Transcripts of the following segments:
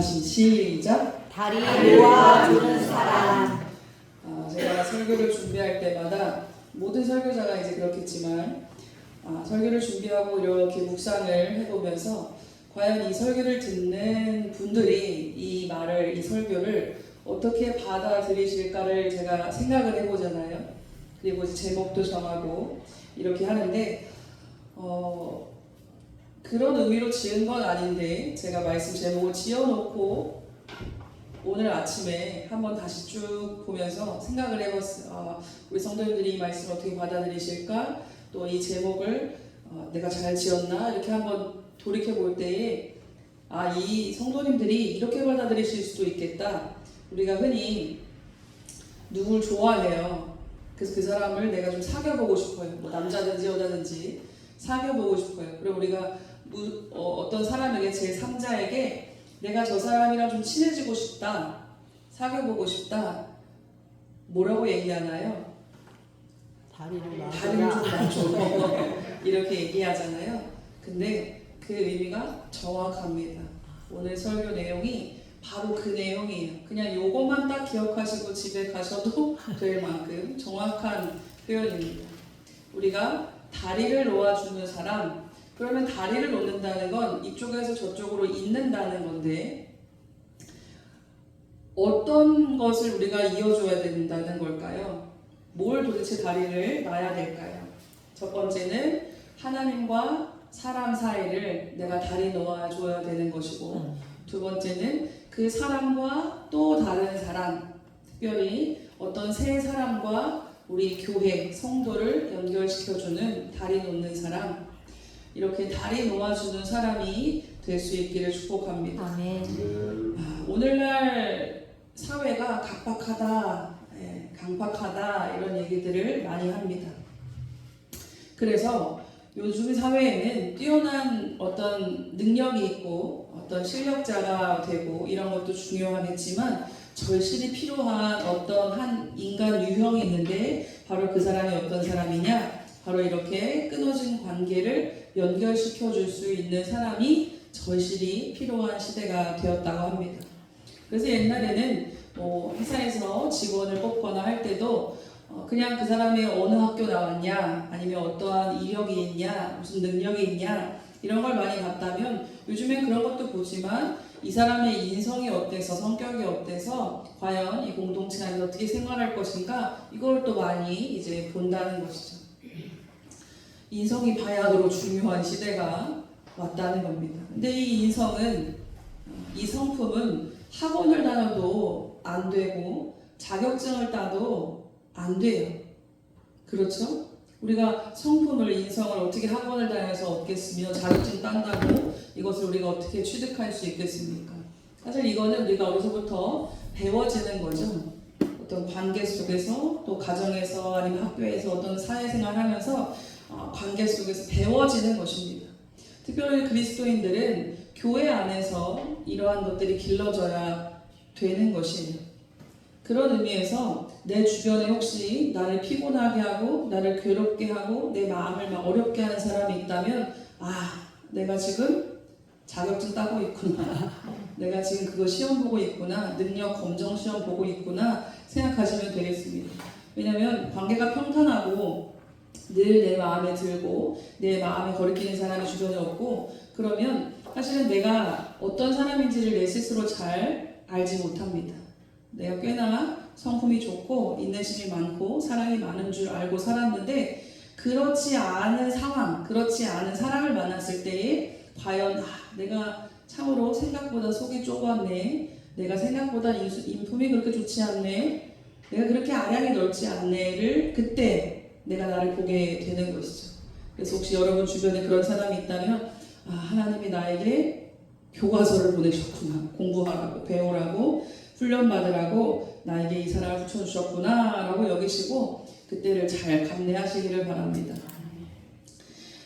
다시 시작. 다리 놓아주는 사람. 제가 설교를 준비할 때마다 모든 설교자가 이제 그렇겠지만 설교를 준비하고 이렇게 묵상을 해보면서 과연 이 설교를 듣는 분들이 이 말을, 이 설교를 어떻게 받아들이실까를 제가 생각을 해보잖아요. 그리고 이제 제목도 정하고 이렇게 하는데 그런 의미로 지은 건 아닌데 제가 말씀 제목을 지어놓고 오늘 아침에 한번 다시 쭉 보면서 생각을 해봤어요. 우리 성도님들이 이 말씀을 어떻게 받아들이실까? 또 이 제목을 내가 잘 지었나? 이렇게 한번 돌이켜 볼 때에 이 성도님들이 이렇게 받아들이실 수도 있겠다. 우리가 흔히 누굴 좋아해요. 그래서 그 사람을 내가 좀 사귀어보고 싶어요. 뭐 남자든지 여자든지 사귀어보고 싶어요. 그리고 우리가 어떤 사람에게 제3자에게 내가 저 사람이랑 좀 친해지고 싶다, 사귀어보고 싶다, 뭐라고 얘기하나요? 다리를 좀 놔줘 이렇게 얘기하잖아요. 근데 그 의미가 정확합니다. 오늘 설교 내용이 바로 그 내용이에요. 그냥 요것만 딱 기억하시고 집에 가셔도 될 만큼 정확한 표현입니다. 우리가 다리를 놓아주는 사람, 그러면 다리를 놓는다는 건 이쪽에서 저쪽으로 잇는다는 건데 어떤 것을 우리가 이어줘야 된다는 걸까요? 뭘 도대체 다리를 놔야 될까요? 첫 번째는 하나님과 사람 사이를 내가 다리 놓아줘야 되는 것이고, 두 번째는 그 사람과 또 다른 사람, 특별히 어떤 세 사람과 우리 교회, 성도를 연결시켜주는 다리 놓는 사람, 이렇게 다리 놓아주는 사람이 될 수 있기를 축복합니다. 아멘. 오늘날 사회가 각박하다, 강박하다 이런 얘기들을 많이 합니다. 그래서 요즘 사회에는 뛰어난 어떤 능력이 있고 어떤 실력자가 되고 이런 것도 중요하겠지만 절실히 필요한 어떤 한 인간 유형이 있는데 바로 그 사람이 어떤 사람이냐? 바로 이렇게 끊어진 관계를 연결시켜 줄 수 있는 사람이 절실히 필요한 시대가 되었다고 합니다. 그래서 옛날에는 회사에서 직원을 뽑거나 할 때도 그냥 그 사람이 어느 학교 나왔냐, 아니면 어떠한 이력이 있냐, 무슨 능력이 있냐 이런 걸 많이 봤다면 요즘엔 그런 것도 보지만 이 사람의 인성이 어때서, 성격이 어때서 과연 이 공동체 안에서 어떻게 생활할 것인가 이걸 또 많이 이제 본다는 것이죠. 인성이 바야흐로 중요한 시대가 왔다는 겁니다. 근데 이 인성은, 이 성품은 학원을 다녀도 안 되고 자격증을 따도 안 돼요. 그렇죠? 우리가 성품을, 인성을 어떻게 학원을 다녀서 얻겠으며 자격증 딴다고 이것을 우리가 어떻게 취득할 수 있겠습니까? 사실 이거는 우리가 어려서부터 배워지는 거죠. 어떤 관계 속에서, 또 가정에서, 아니면 학교에서 어떤 사회생활 하면서 관계 속에서 배워지는 것입니다. 특별히 그리스도인들은 교회 안에서 이러한 것들이 길러져야 되는 것이에요. 그런 의미에서 내 주변에 혹시 나를 피곤하게 하고 나를 괴롭게 하고 내 마음을 막 어렵게 하는 사람이 있다면 내가 지금 자격증 따고 있구나, 내가 지금 그거 시험 보고 있구나, 능력 검정 시험 보고 있구나 생각하시면 되겠습니다. 왜냐하면 관계가 평탄하고 늘 내 마음에 들고 내 마음에 거리끼는 사람이 주변에 없고 그러면 사실은 내가 어떤 사람인지를 내 스스로 잘 알지 못합니다. 내가 꽤나 성품이 좋고 인내심이 많고 사랑이 많은 줄 알고 살았는데 그렇지 않은 상황, 그렇지 않은 사람을 만났을 때에 과연 내가 참으로 생각보다 속이 좁았네, 내가 생각보다 인품이 그렇게 좋지 않네, 내가 그렇게 아량이 넓지 않네를 그때 내가 나를 보게 되는 것이죠. 그래서 혹시 여러분 주변에 그런 사람이 있다면 하나님이 나에게 교과서를 보내셨구나, 공부하라고, 배우라고, 훈련받으라고 나에게 이 사람을 붙여주셨구나 라고 여기시고 그때를 잘 감내하시기를 바랍니다.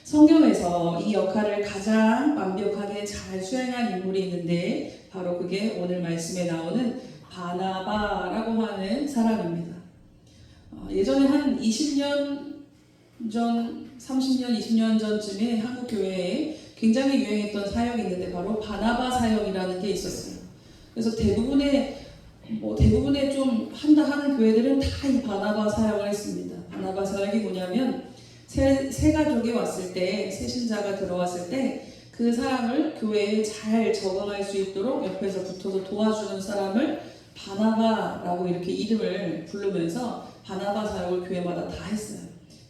성경에서 이 역할을 가장 완벽하게 잘 수행한 인물이 있는데 바로 그게 오늘 말씀에 나오는 바나바라고 하는 사람입니다. 예전에 한 20년 전, 30년, 20년 전쯤에 한국 교회에 굉장히 유행했던 사역이 있는데 바로 바나바 사역이라는 게 있었어요. 그래서 대부분의 좀 한다 하는 교회들은 다 이 바나바 사역을 했습니다. 바나바 사역이 뭐냐면 새 가족이 왔을 때, 새 신자가 들어왔을 때 그 사람을 교회에 잘 적응할 수 있도록 옆에서 붙어서 도와주는 사람을 바나바라고 이렇게 이름을 부르면서 바나바 사역을 교회마다 다 했어요.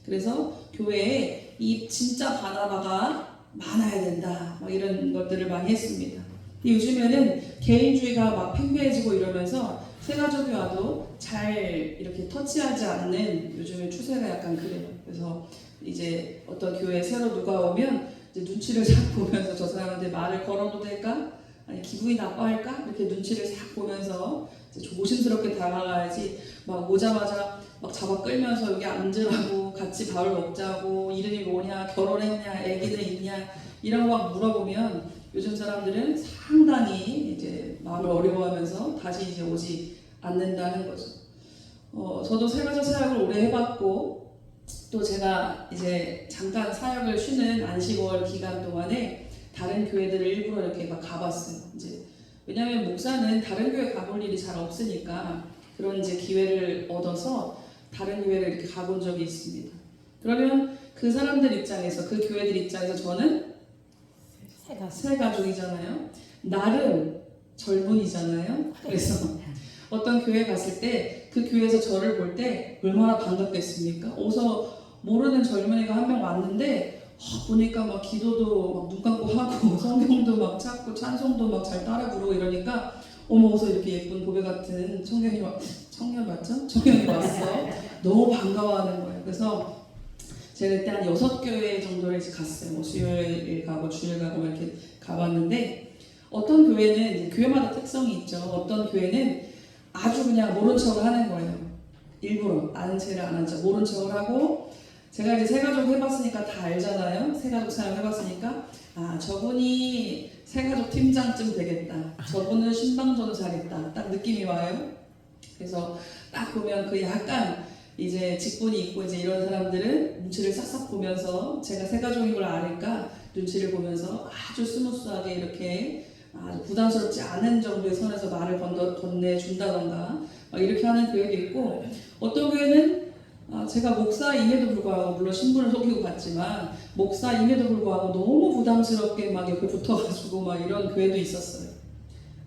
그래서 교회에 이 진짜 바나바가 많아야 된다, 막 이런 것들을 많이 했습니다. 요즘에는 개인주의가 막 팽배해지고 이러면서 새 가족이 와도 잘 이렇게 터치하지 않는 요즘의 추세가 약간 그래요. 그래서 이제 어떤 교회에 새로 누가 오면 이제 눈치를 싹 보면서 저 사람한테 말을 걸어도 될까? 아니 기분이 나빠할까? 이렇게 눈치를 싹 보면서 이제 조심스럽게 다가가야지, 막 오자마자 막 잡아 끌면서 여기 앉으라고, 같이 밥을 먹자고, 이름이 뭐냐, 결혼했냐, 애기들 있냐, 이런 거 막 물어보면 요즘 사람들은 상당히 이제 마음을 어려워하면서 다시 이제 오지 않는다는 거죠. 저도 새가족 사역을 오래 해봤고, 또 제가 이제 잠깐 사역을 쉬는 안식월 기간 동안에 다른 교회들을 일부러 이렇게 막 가봤어요. 이제 왜냐하면 목사는 다른 교회 가볼 일이 잘 없으니까 그런 이제 기회를 얻어서 다른 교회를 이렇게 가본 적이 있습니다. 그러면 그 사람들 입장에서, 그 교회들 입장에서 저는 새 가족이잖아요. 나름 젊은이잖아요. 그래서 어떤 교회 갔을 때 그 교회에서 저를 볼 때 얼마나 반갑겠습니까? 어서 모르는 젊은이가 한 명 왔는데 보니까 막 기도도 막 눈 감고 하고 성경도 막 찾고 찬송도 막 잘 따라 부르고 이러니까 어머, 어서 이렇게 예쁜 보배 같은 청년 맞죠? 청년이 왔어. 너무 반가워하는 거예요. 그래서 제가 그때 한 6교회 정도를 이제 갔어요. 뭐 수요일 가고 주일 가고 이렇게 가봤는데, 어떤 교회는 이제 교회마다 특성이 있죠. 어떤 교회는 아주 그냥 모른 척을 하는 거예요. 일부러 아는 체를 안 하죠. 모른 척을 하고, 제가 이제 새가족 해봤으니까 다 알잖아요. 새가족 사역 해봤으니까 저분이 새가족 팀장쯤 되겠다. 저분은 신방전도 잘했다. 딱 느낌이 와요. 그래서 딱 보면 그 약간 이제 직분이 있고 이제 이런 사람들은 눈치를 싹싹 보면서, 제가 새가족인 걸 아니까 눈치를 보면서 아주 스무스하게 이렇게 아주 부담스럽지 않은 정도의 선에서 말을 건네준다던가 이렇게 하는 교회도 있고, 어떤 교회는 제가 목사임에도 불구하고, 물론 신분을 속이고 갔지만 목사임에도 불구하고 너무 부담스럽게 막 옆에 붙어가지고 막 이런 교회도 있었어요.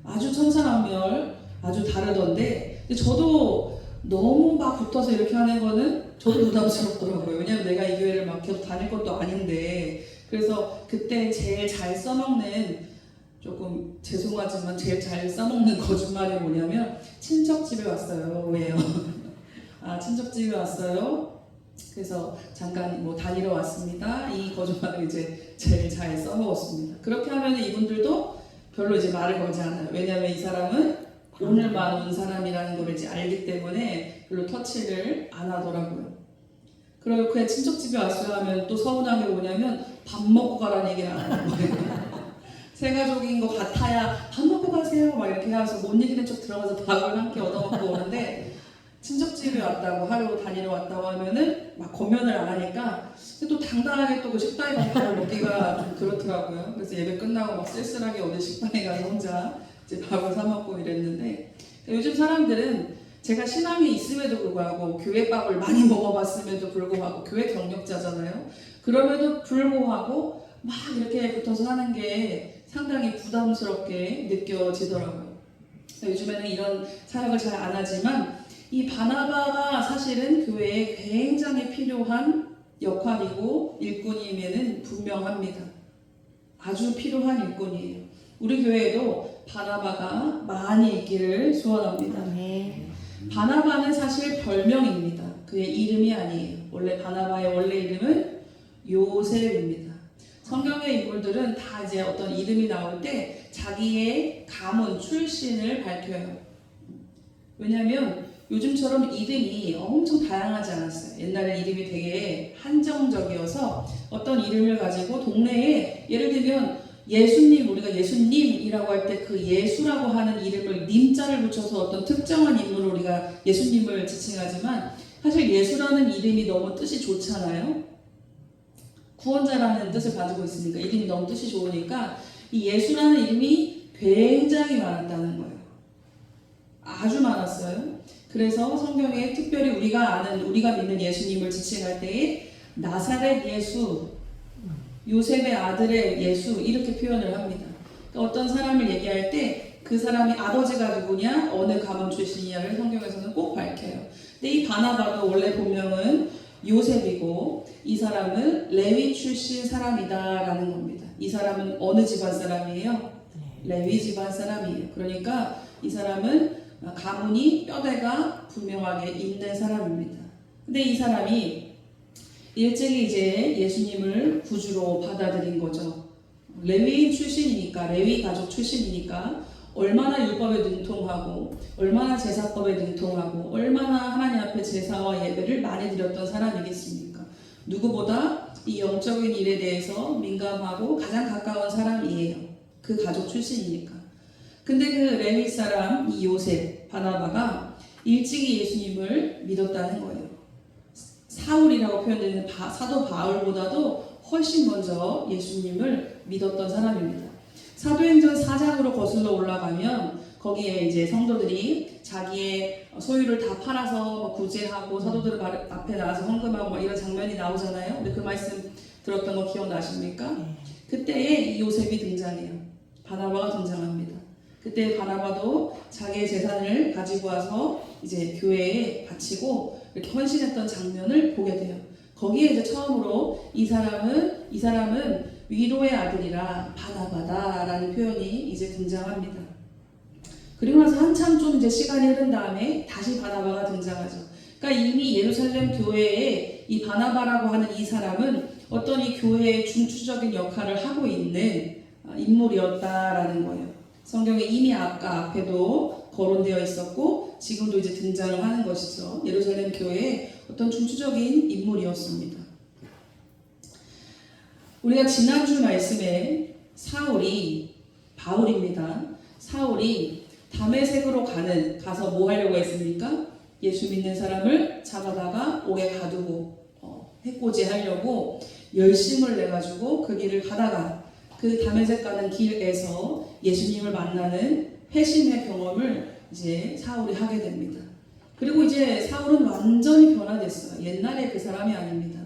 아주 천차만별, 아주 다르던데, 근데 저도 너무 막 붙어서 이렇게 하는 거는 저도 부담스럽더라고요. 왜냐면 내가 이 교회를 막 계속 다닐 것도 아닌데. 그래서 그때 제일 잘 써먹는, 조금 죄송하지만 제일 잘 써먹는 거짓말이 뭐냐면, 친척집에 왔어요. 왜요? 친척집에 왔어요. 그래서 잠깐 뭐 다니러 왔습니다. 이 거짓말을 이제 제일 잘 써먹었습니다. 그렇게 하면 이분들도 별로 이제 말을 걸지 않아요. 왜냐하면 이 사람은 오늘만 온 사람이라는 걸 이제 알기 때문에 별로 터치를 안 하더라고요. 그렇게 친척집에 왔어요 하면 또 서운한 게 뭐냐면, 밥 먹고 가라는 얘기를 안 하는 거예요. 새 가족인 것 같아야 밥 먹고 가세요 막 이렇게 해서 못 이기는 척 들어가서 밥을 함께 얻어먹고 오는데, 친척집에 왔다고, 하루 다니러 왔다고 하면은 막 고면을 안 하니까 또 당당하게 또 그 식당에 가서 밥을 먹기가 좀 그렇더라고요. 그래서 예배 끝나고 막 쓸쓸하게 어디 식당에 가서 혼자 이제 밥을 사 먹고 이랬는데, 요즘 사람들은 제가 신앙이 있음에도 불구하고, 교회밥을 많이 먹어봤음에도 불구하고, 교회 경력자잖아요. 그럼에도 불구하고 막 이렇게 붙어서 하는 게 상당히 부담스럽게 느껴지더라고요. 요즘에는 이런 사역을 잘 안 하지만, 이 바나바가 사실은 교회에 굉장히 필요한 역할이고 일꾼임에는 분명합니다. 아주 필요한 일꾼이에요. 우리 교회에도 바나바가 많이 있기를 소원합니다. 바나바는 사실 별명입니다. 그의 이름이 아니에요. 원래 바나바의 원래 이름은 요셉입니다. 성경의 인물들은 다 이제 어떤 이름이 나올 때 자기의 가문, 출신을 밝혀요. 왜냐하면 요즘처럼 이름이 엄청 다양하지 않았어요. 옛날에 이름이 되게 한정적이어서 어떤 이름을 가지고 동네에, 예를 들면 예수님, 우리가 예수님이라고 할 때 그 예수라고 하는 이름을 님자를 붙여서 어떤 특정한 인물을 우리가 예수님을 지칭하지만, 사실 예수라는 이름이 너무 뜻이 좋잖아요. 구원자라는 뜻을 가지고 있으니까, 이름이 너무 뜻이 좋으니까 이 예수라는 이름이 굉장히 많았다는 거예요. 아주 많았어요. 그래서 성경에 특별히 우리가 믿는 예수님을 지칭할 때에 나사렛 예수, 요셉의 아들의 예수 이렇게 표현을 합니다. 그러니까 어떤 사람을 얘기할 때 그 사람이 아버지가 누구냐, 어느 가문 출신이냐를 성경에서는 꼭 밝혀요. 근데 이 바나바도 원래 본명은 요셉이고 이 사람은 레위 출신 사람이다라는 겁니다. 이 사람은 어느 집안 사람이에요? 레위 집안 사람이에요. 그러니까 이 사람은 가문이 뼈대가 분명하게 있는 사람입니다. 근데 이 사람이 일찍이 이제 예수님을 구주로 받아들인 거죠. 레위인 출신이니까, 레위 가족 출신이니까 얼마나 율법에 능통하고 얼마나 제사법에 능통하고 얼마나 하나님 앞에 제사와 예배를 많이 드렸던 사람이겠습니까? 누구보다 이 영적인 일에 대해서 민감하고 가장 가까운 사람이에요. 그 가족 출신이니까. 근데 그 레위 사람 이 요셉 바나바가 일찍이 예수님을 믿었다는 거예요. 사울이라고 표현되는 사도 바울보다도 훨씬 먼저 예수님을 믿었던 사람입니다. 사도행전 4장으로 거슬러 올라가면 거기에 이제 성도들이 자기의 소유를 다 팔아서 구제하고 사도들 앞에 나와서 헌금하고 막 이런 장면이 나오잖아요. 근데 그 말씀 들었던 거 기억나십니까? 그때에 이 요셉이 등장해요. 바나바가 등장합니다. 그때 바나바도 자기의 재산을 가지고 와서 이제 교회에 바치고 이렇게 헌신했던 장면을 보게 돼요. 거기에 이제 처음으로 이 사람은 위로의 아들이라 바나바다라는 표현이 이제 등장합니다. 그리고 나서 한참 좀 이제 시간이 흐른 다음에 다시 바나바가 등장하죠. 그러니까 이미 예루살렘 교회에 이 바나바라고 하는 이 사람은 어떤 이 교회의 중추적인 역할을 하고 있는 인물이었다라는 거예요. 성경에 이미 아까 앞에도 거론되어 있었고 지금도 이제 등장을 하는 것이죠. 예루살렘 교회의 어떤 중추적인 인물이었습니다. 우리가 지난주 말씀에 바울입니다. 사울이 다메섹으로 가서 뭐 하려고 했습니까? 예수 믿는 사람을 잡아다가 옥에 가두고 해코지 하려고 열심을 내가지고 그 길을 가다가 그 다메섹 가는 길에서 예수님을 만나는 회심의 경험을 이제 사울이 하게 됩니다. 그리고 이제 사울은 완전히 변화됐어요. 옛날에 그 사람이 아닙니다.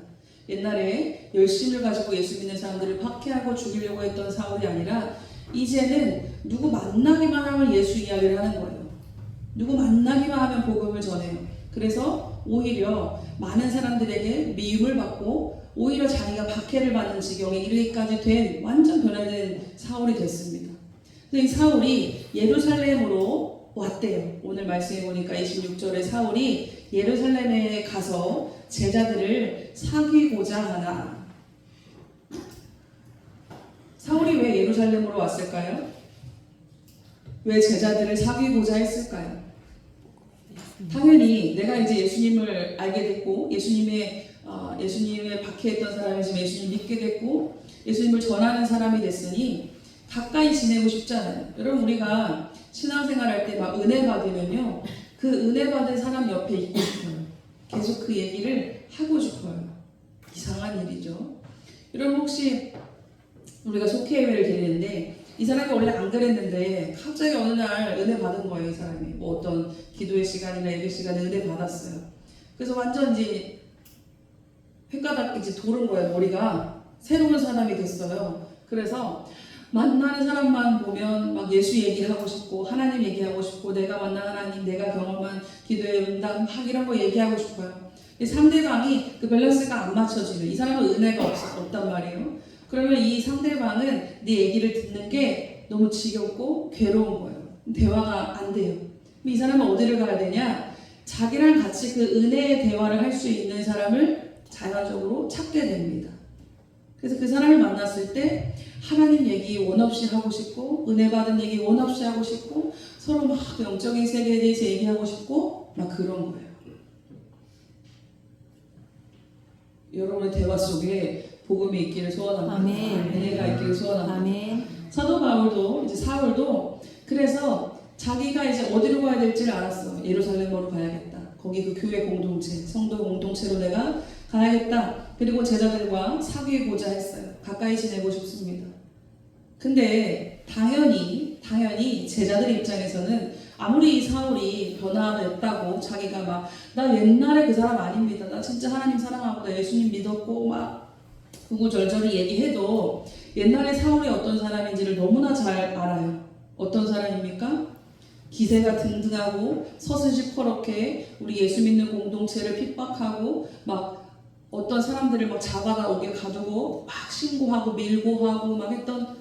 옛날에 열심을 가지고 예수 믿는 사람들을 박해하고 죽이려고 했던 사울이 아니라 이제는 누구 만나기만 하면 예수 이야기를 하는 거예요. 누구 만나기만 하면 복음을 전해요. 그래서 오히려 많은 사람들에게 미움을 받고 오히려 자기가 박해를 받는 지경에 이르기까지 된 완전 변화된 사울이 됐습니다. 근데 이 사울이 예루살렘으로 왔대요. 오늘 말씀해 보니까 26절에 사울이 예루살렘에 가서 제자들을 사귀고자 하나. 사울이 왜 예루살렘으로 왔을까요? 왜 제자들을 사귀고자 했을까요? 당연히 내가 이제 예수님을 알게 됐고 예수님의 박해했던 사람이 지금 예수님 믿게 됐고 예수님을 전하는 사람이 됐으니 가까이 지내고 싶잖아요. 여러분 우리가 신앙생활 할 때 막 은혜 받으면요 그 은혜 받은 사람 옆에 있고 싶어요. 계속 그 얘기를 하고 싶어요. 이상한 일이죠. 여러분 혹시 우리가 속회예배를 드리는데 이 사람이 원래 안 그랬는데 갑자기 어느 날 은혜 받은 거예요. 이 사람이 뭐 어떤 기도의 시간이나 예배 시간에 은혜 받았어요. 그래서 완전 이제 횟가닥 이제 도는 거예요. 머리가 새로운 사람이 됐어요. 그래서 만나는 사람만 보면 막 예수 얘기하고 싶고 하나님 얘기하고 싶고 내가 만난 하나님, 내가 경험한 기도의 응답 막 이런 거 얘기하고 싶어요. 상대방이 그 밸런스가 안 맞춰지면 이 사람은 은혜가 없단 말이에요. 그러면 이 상대방은 네 얘기를 듣는 게 너무 지겹고 괴로운 거예요. 대화가 안 돼요. 이 사람은 어디를 가야 되냐? 자기랑 같이 그 은혜의 대화를 할 수 있는 사람을 자연적으로 찾게 됩니다. 그래서 그 사람을 만났을 때 하나님 얘기 원 없이 하고 싶고 은혜 받은 얘기 원 없이 하고 싶고 서로 막 영적인 세계에 대해서 얘기하고 싶고 막 그런 거예요. 여러분의 대화 속에 복음이 있기를 소원합니다. 아멘. 은혜가 있기를 소원합니다. 아멘. 사도 바울도 이제 사울도 그래서 자기가 이제 어디로 가야 될지를 알았어. 예루살렘으로 가야겠다. 거기 그 교회 공동체, 성도 공동체로 내가 가야겠다. 그리고 제자들과 사귀고자 했어요. 가까이 지내고 싶습니다. 근데 당연히 제자들 입장에서는 아무리 이 사울이 변화됐다고 자기가 막 나 옛날에 그 사람 아닙니다. 나 진짜 하나님 사랑하고 나 예수님 믿었고 막 구구절절히 얘기해도 옛날에 사울이 어떤 사람인지를 너무나 잘 알아요. 어떤 사람입니까? 기세가 등등하고 서슴시퍼렇게 우리 예수 믿는 공동체를 핍박하고 막 어떤 사람들을 막 잡아가 오게 가두고 막 신고하고 밀고 하고 막 했던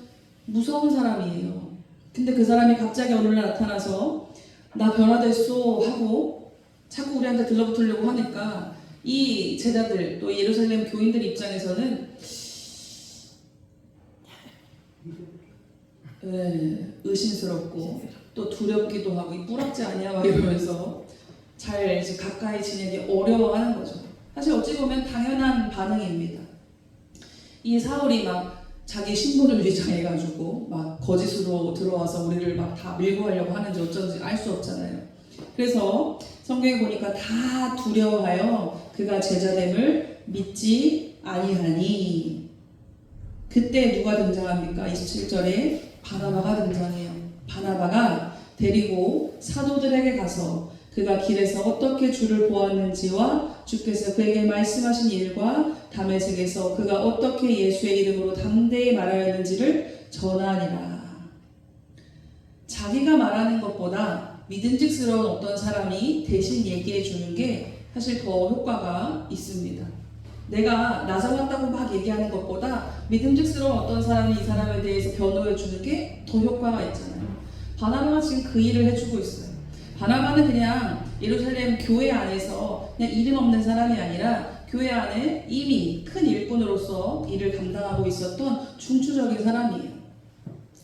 무서운 사람이에요. 근데 그 사람이 갑자기 어느 날 나타나서 나 변화됐어 하고 자꾸 우리한테 들러붙으려고 하니까 이 제자들 또 예루살렘 교인들 입장에서는 의심스럽고 또 두렵기도 하고 이 뿌락지 아니야 막 이러면서 잘 이제 가까이 지내기 어려워하는 거죠. 사실 어찌 보면 당연한 반응입니다. 이 사울이 막 자기 신분을 위장해가지고 막 거짓으로 들어와서 우리를 막 다 밀고 하려고 하는지 어쩐지 알 수 없잖아요. 그래서 성경에 보니까 다 두려워하여 그가 제자됨을 믿지 아니하니. 그때 누가 등장합니까? 27절에 바나바가 등장해요. 바나바가 데리고 사도들에게 가서 그가 길에서 어떻게 주를 보았는지와 주께서 그에게 말씀하신 일과 다메섹에서 그가 어떻게 예수의 이름으로 담대히 말하였는지를 전하니라. 자기가 말하는 것보다 믿음직스러운 어떤 사람이 대신 얘기해 주는 게 사실 더 효과가 있습니다. 내가 나서왔다고 막 얘기하는 것보다 믿음직스러운 어떤 사람이 이 사람에 대해서 변호해 주는 게 더 효과가 있잖아요. 바나바가 지금 그 일을 해주고 있어요. 바나바는 그냥 예루살렘 교회 안에서 그냥 이름 없는 사람이 아니라 교회 안에 이미 큰 일꾼으로서 일을 감당하고 있었던 중추적인 사람이에요.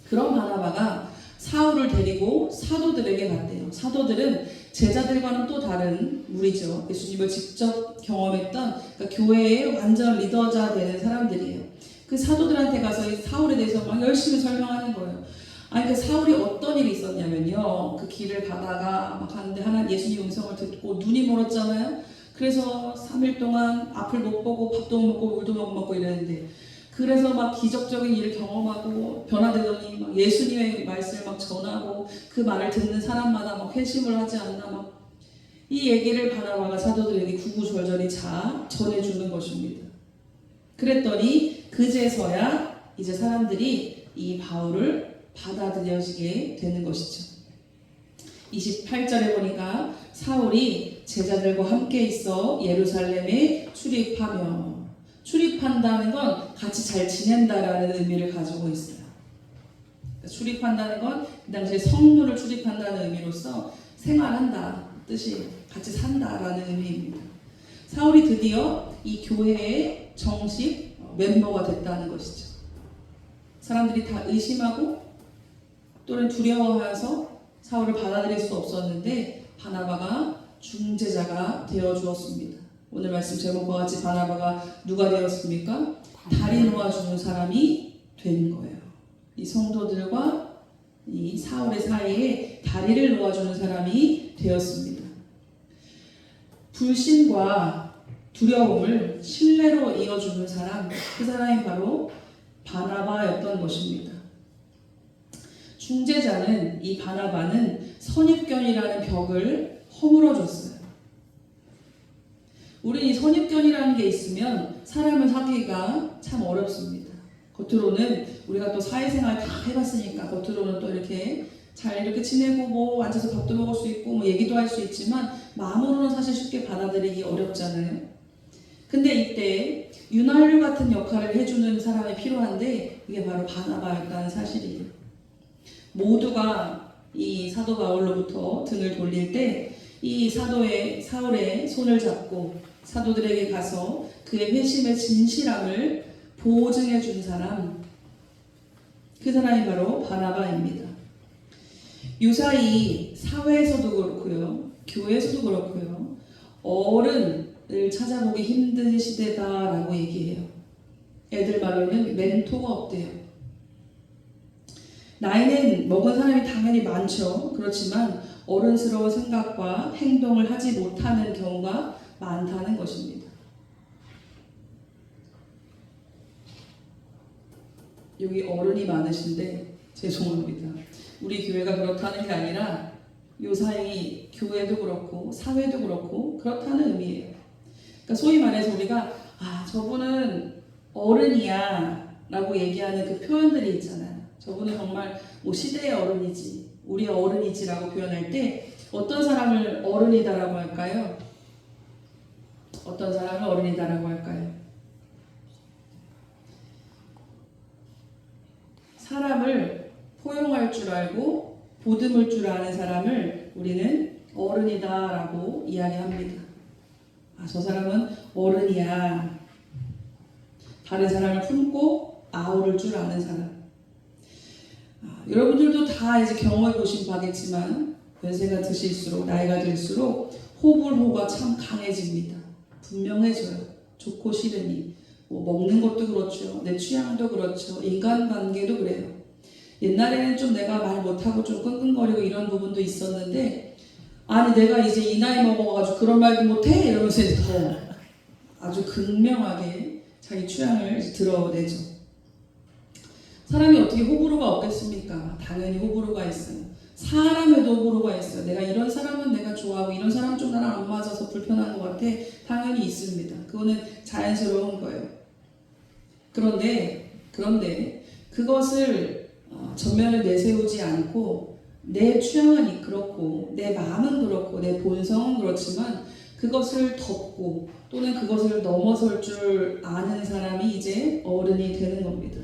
그런 바나바가 사울을 데리고 사도들에게 갔대요. 사도들은 제자들과는 또 다른 무리죠. 예수님을 직접 경험했던 그러니까 교회의 완전 리더자 되는 사람들이에요. 그 사도들한테 가서 이 사울에 대해서 막 열심히 설명하는 거예요. 아니 그 사울이 어떤 일이 있었냐면요. 그 길을 가다가 막 가는데 하나 예수님 음성을 듣고 눈이 멀었잖아요. 그래서 3일 동안 앞을 못 보고 밥도 못 먹고 물도 못 먹고 이랬는데 그래서 막 기적적인 일을 경험하고 변화되더니 막 예수님의 말씀을 막 전하고 그 말을 듣는 사람마다 막 회심을 하지 않나 막 이 얘기를 바나바가 사도들에게 구구절절히 전해주는 것입니다. 그랬더니 그제서야 이제 사람들이 이 바울을 받아들여지게 되는 것이죠. 28절에 보니까 사울이 제자들과 함께 있어 예루살렘에 출입한다는 건 같이 잘 지낸다라는 의미를 가지고 있어요. 출입한다는 건 그 당시에 성도를 출입한다는 의미로서 생활한다 뜻이 같이 산다라는 의미입니다. 사울이 드디어 이 교회의 정식 멤버가 됐다는 것이죠. 사람들이 다 의심하고 또는 두려워해서 사울을 받아들일 수 없었는데 바나바가 중재자가 되어 주었습니다. 오늘 말씀 제목과 같이 바나바가 누가 되었습니까? 다리 놓아주는 사람이 된 거예요. 이 성도들과 이 사울의 사이에 다리를 놓아주는 사람이 되었습니다. 불신과 두려움을 신뢰로 이어주는 사람, 그 사람이 바로 바나바였던 것입니다. 중재자는 이 바나바는 선입견이라는 벽을 허물어줬어요. 우리 이 선입견이라는 게 있으면 사람을 사귀기가 참 어렵습니다. 겉으로는 우리가 또 사회생활 다 해봤으니까 겉으로는 또 이렇게 잘 이렇게 지내고 뭐 앉아서 밥도 먹을 수 있고 뭐 얘기도 할 수 있지만 마음으로는 사실 쉽게 받아들이기 어렵잖아요. 근데 이때 윤활유 같은 역할을 해주는 사람이 필요한데 이게 바로 바나바였다는 사실이에요. 모두가 이 사도 바울로부터 등을 돌릴 때 이 사울의 손을 잡고 사도들에게 가서 그의 회심의 진실함을 보증해 준 사람, 그 사람이 바로 바나바입니다. 유사히 사회에서도 그렇고요, 교회에서도 그렇고요, 어른을 찾아보기 힘든 시대다라고 얘기해요. 애들 말로는 멘토가 없대요. 나이는 먹은 사람이 당연히 많죠. 그렇지만 어른스러운 생각과 행동을 하지 못하는 경우가 많다는 것입니다. 여기 어른이 많으신데 죄송합니다. 우리 교회가 그렇다는 게 아니라 요사이 교회도 그렇고 사회도 그렇고 그렇다는 의미예요. 그러니까 소위 말해서 우리가 저분은 어른이야 라고 얘기하는 그 표현들이 있잖아요. 저분은 정말 뭐 시대의 어른이지, 우리의 어른이지 라고 표현할 때 어떤 사람을 어른이다라고 할까요? 어떤 사람을 어른이다라고 할까요? 사람을 포용할 줄 알고 보듬을 줄 아는 사람을 우리는 어른이다라고 이야기합니다. 저 사람은 어른이야. 다른 사람을 품고 아우를 줄 아는 사람. 여러분들도 다 이제 경험해 보신 바겠지만 연세가 드실수록 나이가 들수록 호불호가 참 강해집니다. 분명해져요. 좋고 싫으니. 뭐 먹는 것도 그렇죠. 내 취향도 그렇죠. 인간관계도 그래요. 옛날에는 좀 내가 말 못하고 좀 끙끙거리고 이런 부분도 있었는데 아니 내가 이제 이 나이 먹어가지고 그런 말도 못해? 이러면서 더 아주 극명하게 자기 취향을 드러내죠. 사람이 어떻게 호불호가 없겠습니까? 당연히 호불호가 있어요. 사람에도 호불호가 있어요. 내가 이런 사람은 내가 좋아하고 이런 사람은 좀 나랑 안 맞아서 불편한 것 같아. 당연히 있습니다. 그거는 자연스러운 거예요. 그런데 그것을 전면에 내세우지 않고 내 취향은 그렇고 내 마음은 그렇고 내 본성은 그렇지만 그것을 덮고 또는 그것을 넘어설 줄 아는 사람이 이제 어른이 되는 겁니다.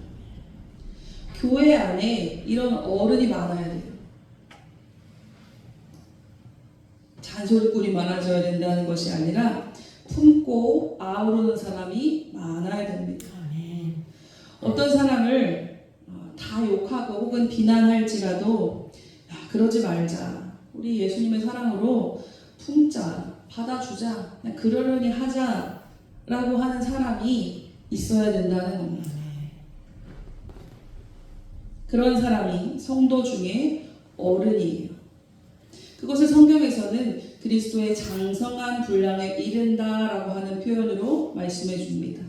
교회 안에 이런 어른이 많아야 돼요. 잔소리꾼이 많아져야 된다는 것이 아니라 품고 아우르는 사람이 많아야 됩니다. 어떤 사람을 다 욕하고 혹은 비난할지라도 그러지 말자. 우리 예수님의 사랑으로 품자. 받아주자. 그냥 그러려니 하자라고 하는 사람이 있어야 된다는 겁니다. 그런 사람이 성도 중에 어른이에요. 그것을 성경에서는 그리스도의 장성한 분량에 이른다라고 하는 표현으로 말씀해 줍니다.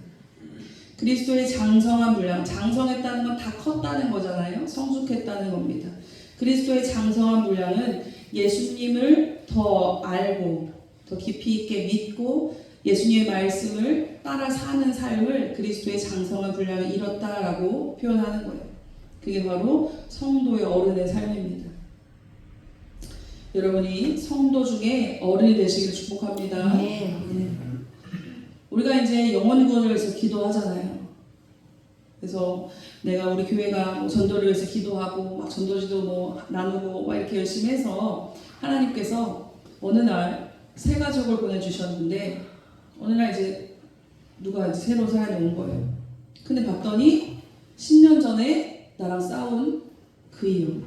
그리스도의 장성한 분량, 장성했다는 건 다 컸다는 거잖아요. 성숙했다는 겁니다. 그리스도의 장성한 분량은 예수님을 더 알고 더 깊이 있게 믿고 예수님의 말씀을 따라 사는 삶을 그리스도의 장성한 분량에 이뤘다라고 표현하는 거예요. 그게 바로 성도의 어른의 삶입니다. 여러분이 성도 중에 어른이 되시기를 축복합니다. 네. 우리가 이제 영혼 구원을 위해서 기도하잖아요. 그래서 내가 우리 교회가 전도를 위해서 기도하고 막 전도지도 뭐 나누고 막 이렇게 열심히 해서 하나님께서 어느 날 새 가족을 보내주셨는데 어느 날 이제 누가 이제 새로운 사람이 온 거예요. 근데 봤더니 10년 전에 나랑 싸운 그 이유.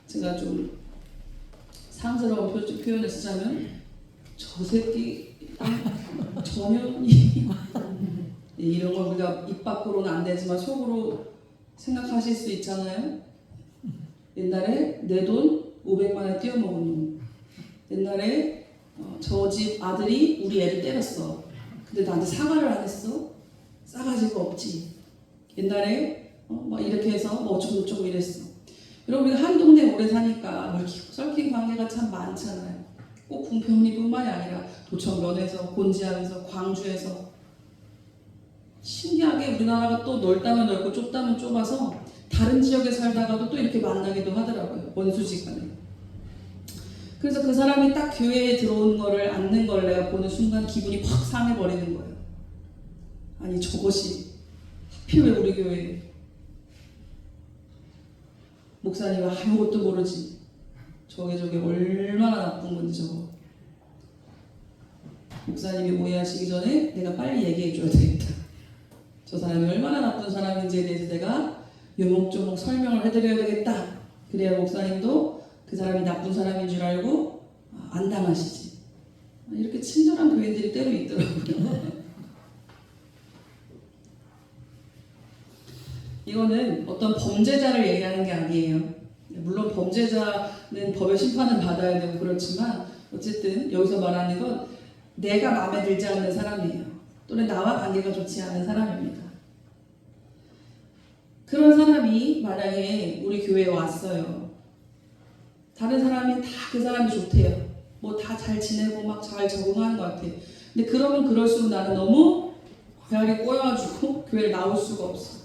제가 좀 상스러운 표현을 쓰자면 저 새끼 전현이 이런 걸 우리가 입 밖으로는 안 되지만 속으로 생각하실 수 있잖아요. 옛날에 내 돈 500만에 띄어먹은 놈. 옛날에 저 집 아들이 우리 애를 때렸어. 근데 나한테 사과를 안 했어. 싸가지가 없지. 옛날에 막 이렇게 해서 뭐 어쩌고 이랬어. 여러분 우리가 한 동네 오래 사니까 얽힌 관계가 참 많잖아요. 꼭 궁평리뿐만이 아니라 도청면에서 곤지암에서 광주에서 신기하게 우리나라가 또 넓다면 넓고 좁다면 좁아서 다른 지역에 살다가도 또 이렇게 만나기도 하더라고요. 원수지간에. 그래서 그 사람이 딱 교회에 들어온 거를 앉는 걸 내가 보는 순간 기분이 확 상해버리는 거예요. 아니 저것이 하필 왜 우리 교회에 목사님 아무것도 모르지. 저게 얼마나 나쁜 건지 저거. 목사님이 오해하시기 전에 내가 빨리 얘기해 줘야 되겠다. 저 사람이 얼마나 나쁜 사람인지에 대해서 내가 요목조목 설명을 해드려야 되겠다. 그래야 목사님도 그 사람이 나쁜 사람인 줄 알고 안 당하시지. 이렇게 친절한 교인들이 때로 있더라고요. 이거는 어떤 범죄자를 얘기하는 게 아니에요. 물론 범죄자는 법의 심판을 받아야 되고 그렇지만 어쨌든 여기서 말하는 건 내가 마음에 들지 않는 사람이에요. 또는 나와 관계가 좋지 않은 사람입니다. 그런 사람이 만약에 우리 교회에 왔어요. 다른 사람이 다 그 사람이 좋대요. 뭐 다 잘 지내고 막 잘 적응하는 것 같아. 근데 그러면 그럴수록 나는 너무 배알이 꼬여가지고 교회를 나올 수가 없어.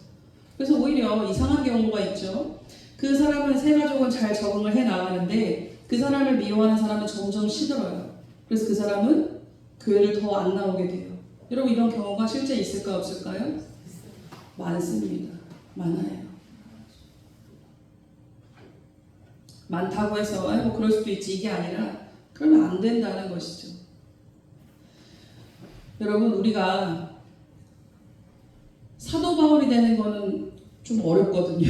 그래서 오히려 이상한 경우가 있죠. 그 사람은 새 가족은 잘 적응을 해 나가는데 그 사람을 미워하는 사람은 점점 시들어요. 그래서 그 사람은 교회를 더 안 나오게 돼요. 여러분 이런 경우가 실제 있을까 없을까요? 많습니다. 많아요. 많다고 해서 아이고 그럴 수도 있지 이게 아니라 그러면 안 된다는 것이죠. 여러분 우리가 사도 바울이 되는 거는 좀 어렵거든요.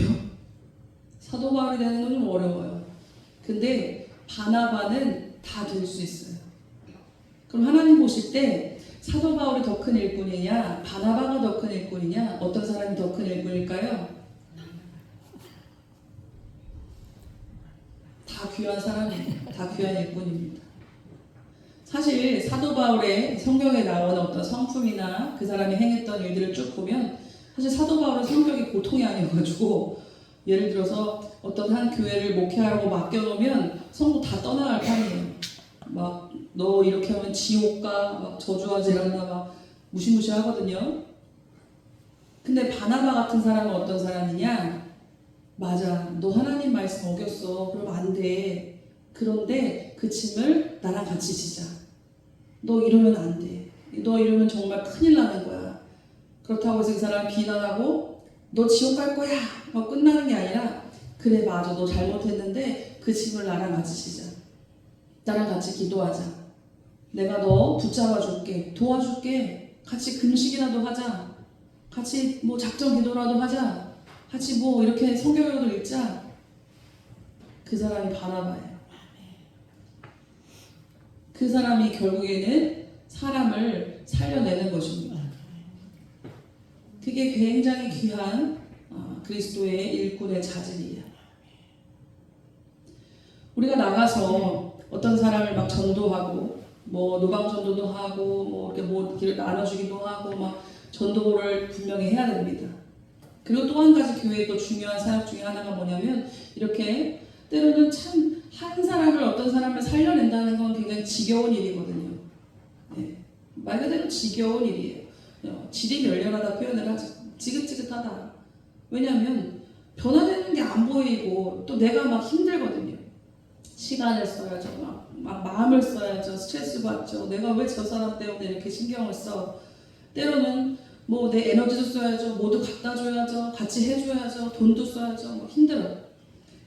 사도 바울이 되는 건 좀 어려워요. 근데 바나바는 다 될 수 있어요. 그럼 하나님 보실 때 사도 바울이 더 큰 일꾼이냐 바나바가 더 큰 일꾼이냐 어떤 사람이 더 큰 일꾼일까요? 다 귀한 사람이에요. 다 귀한 일꾼입니다. 사실 사도 바울의 성경에 나오는 어떤 성품이나 그 사람이 행했던 일들을 쭉 보면 사실 사도 바울은 성격이 보통이 아니어가지고 예를 들어서 어떤 한 교회를 목회하라고 맡겨놓으면 성도 다 떠나갈 판이에요. 막 너 이렇게 하면 지옥 가, 막 저주하지란다 막 무시무시하거든요. 근데 바나바 같은 사람은 어떤 사람이냐? 맞아, 너 하나님 말씀 어겼어. 그럼 안 돼. 그런데 그 짐을 나랑 같이 지자. 너 이러면 안 돼. 너 이러면 정말 큰일 나는 거야. 그렇다고 해서 그 사람 비난하고 너 지옥 갈 거야. 막 끝나는 게 아니라 그래 맞아 너 잘못했는데 그 짐을 나랑 같이 지자. 나랑 같이 기도하자. 내가 너 붙잡아 줄게. 도와줄게. 같이 금식이라도 하자. 같이 뭐 작전 기도라도 하자. 같이 뭐 이렇게 성경이라도 읽자. 그 사람이 바나바예요. 그 사람이 결국에는 사람을 살려내는 것입니다. 그게 굉장히 귀한 그리스도의 일꾼의 자질이에요. 우리가 나가서 어떤 사람을 막 전도하고 뭐 노방전도도 하고 뭐 이렇게 뭐 길을 나눠주기도 하고 막 전도를 분명히 해야 됩니다. 그리고 또 한 가지 교회의 또 중요한 사역 중에 하나가 뭐냐면 이렇게 때로는 참 한 사람을 어떤 사람을 살려낸다는 건 굉장히 지겨운 일이거든요. 네. 말 그대로 지겨운 일이에요. 질이 멸렬하다 표현을 하죠. 지긋지긋하다. 왜냐하면 변화되는 게 안 보이고 또 내가 막 힘들거든요. 시간을 써야죠. 막 마음을 써야죠. 스트레스 받죠. 내가 왜 저 사람 때문에 이렇게 신경을 써. 때로는 뭐 내 에너지도 써야죠. 모두 갖다 줘야죠. 같이 해줘야죠. 돈도 써야죠. 뭐 힘들어요.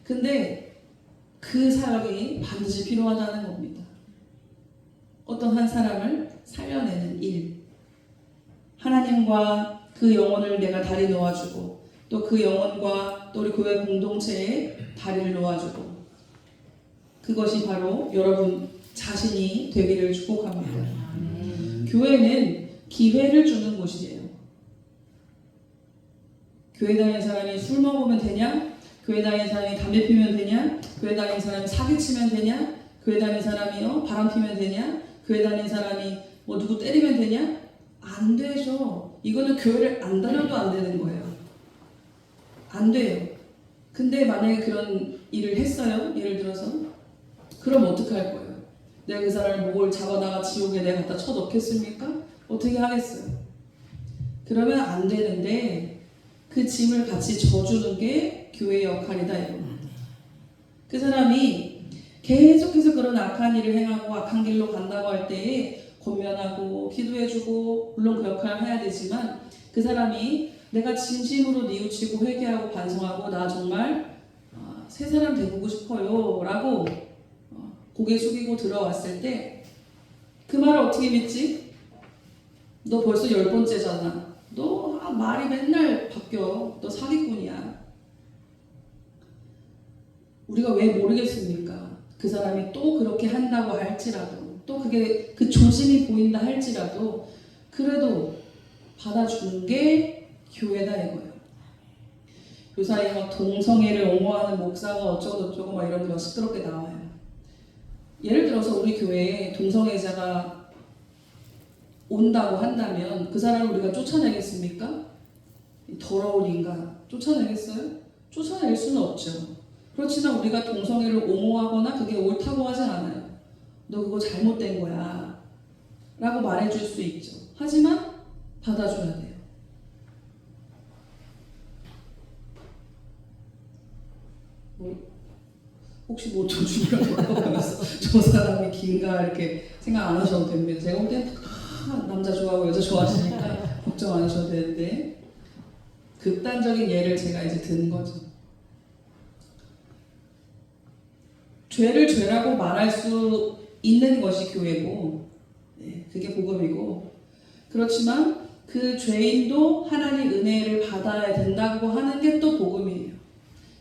근데 그 사역이 반드시 필요하다는 겁니다. 어떤 한 사람을 살려내는 일. 하나님과 그 영혼을 내가 다리 놓아주고 또 그 영혼과 또 우리 교회 공동체에 다리를 놓아주고 그것이 바로 여러분 자신이 되기를 축복합니다. 교회는 기회를 주는 곳이에요. 교회 다니는 사람이 술 먹으면 되냐? 교회 다니는 사람이 담배 피면 되냐? 교회 다니는 사람이 사기치면 되냐? 교회 다니는 사람이 바람 피면 되냐? 교회 다니는 사람이 뭐 누구 때리면 되냐? 안 되죠. 이거는 교회를 안 다녀도 안 되는 거예요. 안 돼요. 근데 만약에 그런 일을 했어요. 예를 들어서 그럼 어떻게 할 거예요? 내가 그 사람을 목을 잡아다가 지옥에 내가 갖다 쳐넣겠습니까? 어떻게 하겠어요? 그러면 안 되는데 그 짐을 같이 져주는 게 교회의 역할이다 이겁니다. 그 사람이 계속해서 그런 악한 일을 행하고 악한 길로 간다고 할 때에 권면하고 기도해주고 물론 그 역할을 해야 되지만 그 사람이 내가 진심으로 뉘우치고 회개하고 반성하고 나 정말 새 사람 되고 싶어요 라고 고개 숙이고 들어왔을 때 그 말을 어떻게 믿지? 너 벌써 10번째잖아. 너 말이 맨날 바뀌어. 너 사기꾼이야. 우리가 왜 모르겠습니까? 그 사람이 또 그렇게 한다고 할지라도 또 그게 그 조짐이 보인다 할지라도 그래도 받아주는 게 교회다 이거예요. 요사이 막 동성애를 옹호하는 목사가 어쩌고저쩌고 막 이런 게 막 시끄럽게 나와요. 예를 들어서 우리 교회에 동성애자가 온다고 한다면 그 사람을 우리가 쫓아내겠습니까? 더러운 인간 쫓아내겠어요? 쫓아낼 수는 없죠. 그렇지만 우리가 동성애를 옹호하거나 그게 옳다고 하진 않아요. 너 그거 잘못된 거야 라고 말해줄 수 있죠. 하지만 받아줘야 돼요. 혹시 뭐 조준이라고 하면서 저 사람이 긴가 이렇게 생각 안 하셔도 됩니다. 제가 볼 때는 남자 좋아하고 여자 좋아하시니까 걱정 안 하셔도 되는데 극단적인 예를 제가 이제 든 거죠. 죄를 죄라고 말할 수 있는 것이 교회고, 네, 그게 복음이고, 그렇지만 그 죄인도 하나님 은혜를 받아야 된다고 하는 게 또 복음이에요.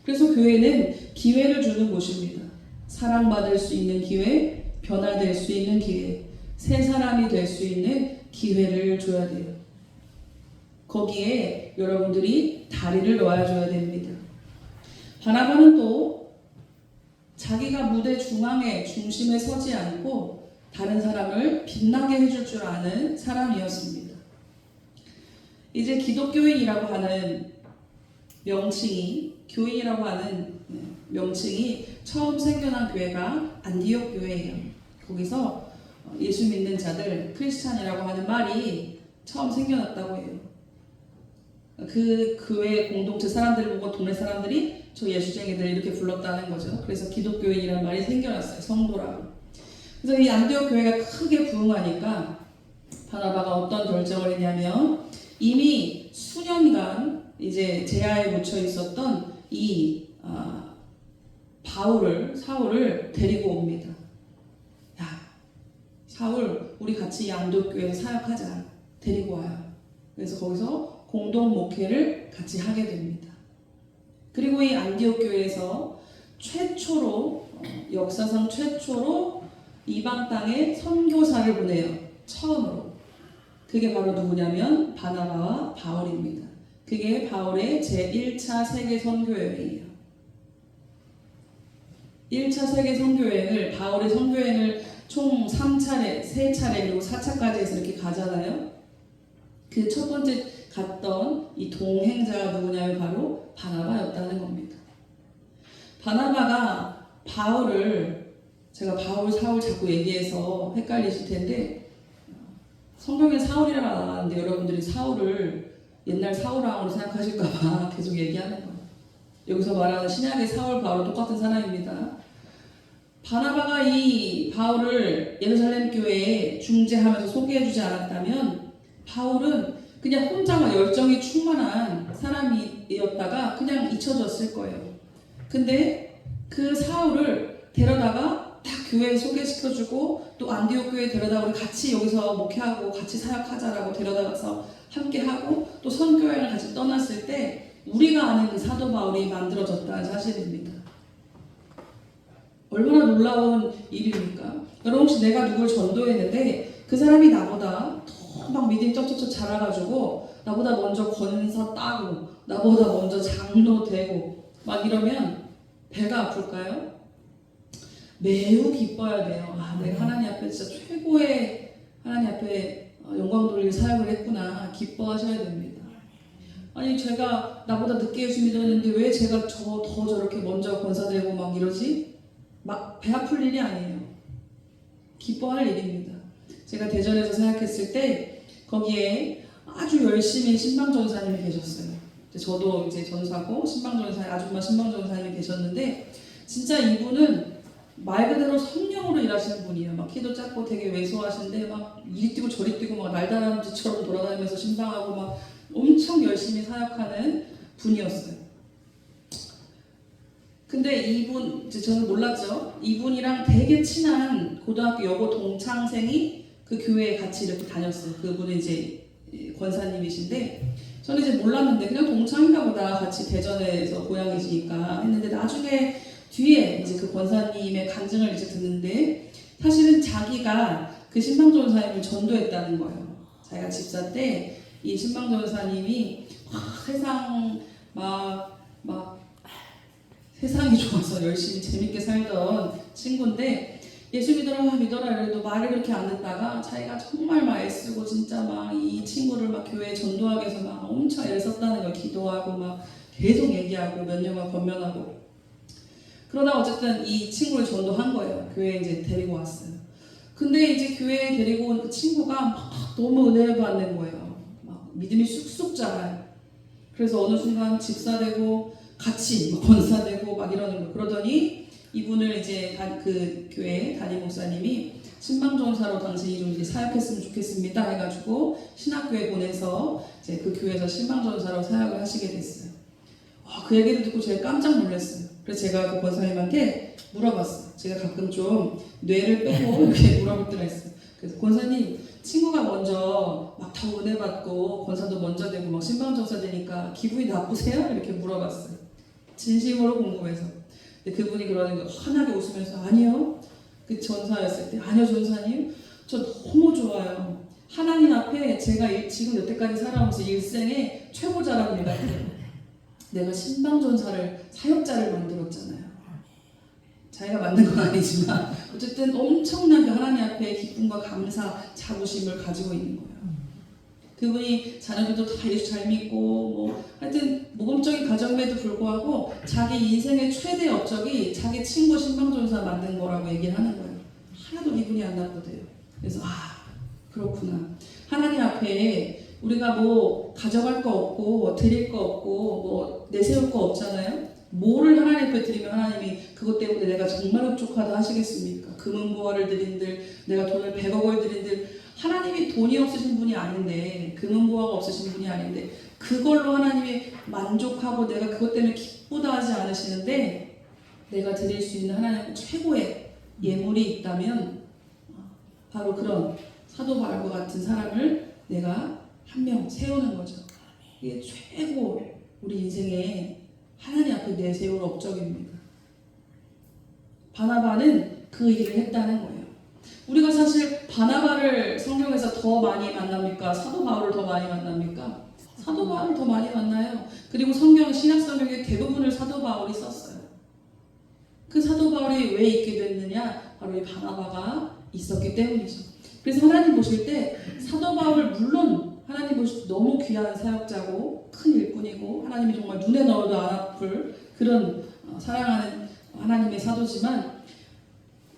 그래서 교회는 기회를 주는 곳입니다. 사랑받을 수 있는 기회, 변화될 수 있는 기회, 새 사람이 될 수 있는 기회를 줘야 돼요. 거기에 여러분들이 다리를 놓아줘야 됩니다. 바나바는 또 자기가 무대 중심에 서지 않고 다른 사람을 빛나게 해줄 줄 아는 사람이었습니다. 이제 기독교인이라고 하는 명칭이, 교인이라고 하는 명칭이 처음 생겨난 교회가 안디옥 교회예요. 거기서 예수 믿는 자들, 크리스찬이라고 하는 말이 처음 생겨났다고 해요. 그 교회 공동체 사람들을 보고 동네 사람들이 저 예수쟁이들 이렇게 불렀다는 거죠. 그래서 기독교인이라는 말이 생겨났어요. 성도라고. 그래서 이 안디옥 교회가 크게 부흥하니까 바나바가 어떤 결정을 했냐면 이미 수년간 이제 제하에 묻혀 있었던 이 사울을 데리고 옵니다. 야, 사울 우리 같이 이 안디옥 교회에서 사역하자. 데리고 와요. 그래서 거기서 공동 목회를 같이 하게 됩니다. 그리고 이 안디옥 교회에서 역사상 최초로 이방 땅에 선교사를 보내요. 처음으로. 그게 바로 누구냐면 바나바와 바울입니다. 그게 바울의 제1차 세계 선교여행이에요. 1차 세계 선교여행을, 바울의 선교여행을 총 3차례, 3차례 그리고 4차까지 해서 이렇게 가잖아요. 그 첫 번째 갔던 이 동행자가 누구냐면 바로 바나바였다는 겁니다. 바나바가 제가 바울, 사울 자꾸 얘기해서 헷갈리실 텐데 성경에 사울이라고 나왔는데 여러분들이 사울을 옛날 사울왕으로 생각하실까봐 계속 얘기하는 거예요. 여기서 말하는 신약의 사울, 바울 똑같은 사람입니다. 바나바가 이 바울을 예루살렘 교회에 중재하면서 소개해주지 않았다면 바울은 그냥 혼자만 열정이 충만한 사람이었다가 그냥 잊혀졌을 거예요. 근데 그 사울을 데려다가 딱 교회에 소개시켜주고 또 안디옥 교회에 데려다가 우리 같이 여기서 목회하고 같이 사역하자라고 데려다가서 함께하고 또 선교여행을 같이 떠났을 때 우리가 아는 그 사도 바울이 만들어졌다는 사실입니다. 얼마나 놀라운 일입니까? 여러분 혹시 내가 누굴 전도했는데 그 사람이 나보다 더 막 믿음이 쩍쩍쩍 자라가지고 나보다 먼저 권사 따고 나보다 먼저 장로 되고 막 이러면 배가 아플까요? 매우 기뻐야 돼요. 내가 하나님 앞에 진짜 최고의 하나님 앞에 영광 돌릴 사역을 했구나. 기뻐하셔야 됩니다. 아니 제가 나보다 늦게 예수 믿었는데 왜 제가 더 저렇게 먼저 권사되고 막 이러지? 막 배 아플 일이 아니에요. 기뻐할 일입니다. 제가 대전에서 사역했을 때 거기에 아주 열심히 신방전사님이 계셨어요. 저도 이제 전사고 아줌마 신방전사님이 계셨는데 진짜 이분은 말 그대로 성령으로 일하시는 분이에요. 막 키도 작고 되게 왜소하신데 막 이리 뛰고 저리 뛰고 막 날다람쥐처럼 돌아다니면서 신방하고 막 엄청 열심히 사역하는 분이었어요. 근데 이분, 저는 몰랐죠. 이분이랑 되게 친한 고등학교 여고 동창생이 그 교회에 같이 이렇게 다녔어요. 그분은 이제 권사님이신데 저는 이제 몰랐는데 그냥 동창인가 보다 같이 대전에서 고향이시니까 했는데 나중에 뒤에 이제 그 권사님의 간증을 이제 듣는데 사실은 자기가 그 신방전사님을 전도했다는 거예요. 자기가 집사 때 이 신방전사님이 세상이 좋아서 열심히 재밌게 살던 친구인데 예수 믿어라 이래도 말을 그렇게 안 듣다가 자기가 정말 막 애쓰고 진짜 막 이 친구를 막 교회에 전도하기 위해서 막 엄청 애를 썼다는 걸 기도하고 막 계속 얘기하고 몇 년간 권면하고 그러다 어쨌든 이 친구를 전도한 거예요. 교회에 이제 데리고 왔어요. 근데 이제 교회에 데리고 온 그 친구가 막 너무 은혜를 받는 거예요. 막 믿음이 쑥쑥 자라요. 그래서 어느 순간 집사되고 같이 막 권사되고 막 이러는 거. 그러더니 이분을 이제 그 교회 담임 목사님이 신방전사로 당신이 좀 이제 사역했으면 좋겠습니다 해가지고 신학교에 보내서 이제 그 교회에서 신방전사로 사역을 하시게 됐어요. 그 얘기를 듣고 제가 깜짝 놀랐어요. 그래서 제가 그 권사님한테 물어봤어요. 제가 가끔 좀 뇌를 빼고 이렇게 물어볼 때가 있어요. 그래서 권사님, 친구가 먼저 막 더 은혜 받고 권사도 먼저 되고 막 신방전사 되니까 기분이 나쁘세요? 이렇게 물어봤어요. 진심으로 궁금해서. 근데 그분이 그러는 거 환하게 웃으면서 아니요. 그 전사였을 때 아니요 전사님, 저 너무 좋아요. 하나님 앞에 제가 지금 여태까지 살아오면서 일생에 최고 잘한 일 같아요. 내가 신방전사를 사역자를 만들었잖아요. 자기가 만든 건 아니지만 어쨌든 엄청난 하나님 앞에 기쁨과 감사, 자부심을 가지고 있는 거예요. 그분이 자녀들도 다 예수 잘 믿고 뭐 하여튼 모범적인 가정임에도 불구하고 자기 인생의 최대 업적이 자기 친구 신방전사 만든 거라고 얘기를 하는 거예요. 하나도 기분이 안 나쁘대요. 그래서 그렇구나. 하나님 앞에 우리가 뭐 가져갈 거 없고 드릴 거 없고 뭐 내세울 거 없잖아요. 뭐를 하나님 앞에 드리면 하나님이 그것 때문에 내가 정말 흡족하다 하시겠습니까? 금은보화를 드린들, 내가 돈을 100억 을 드린들, 하나님이 돈이 없으신 분이 아닌데, 금은보화가 없으신 분이 아닌데 그걸로 하나님이 만족하고 내가 그것 때문에 기쁘다 하지 않으시는데, 내가 드릴 수 있는 하나님 최고의 예물이 있다면 바로 그런 사도 바울과 같은 사람을 내가 한 명 세우는 거죠. 이게 최고 우리 인생에 하나님 앞에 내세울 업적입니다. 바나바는 그 일을 했다는 거예요. 우리가 사실 바나바를 성경에서 더 많이 만납니까? 사도 바울을 더 많이 만납니까? 사도 바울을 더 많이 만나요. 그리고 신약 성경의 대부분을 사도 바울이 썼어요. 그 사도 바울이 왜 있게 됐느냐? 바로 이 바나바가 있었기 때문이죠. 그래서 하나님 보실 때 사도 바울 물론 하나님 보실 때 너무 귀한 사역자고 큰 일꾼이고 하나님이 정말 눈에 넣어도 안 아플 그런 사랑하는 하나님의 사도지만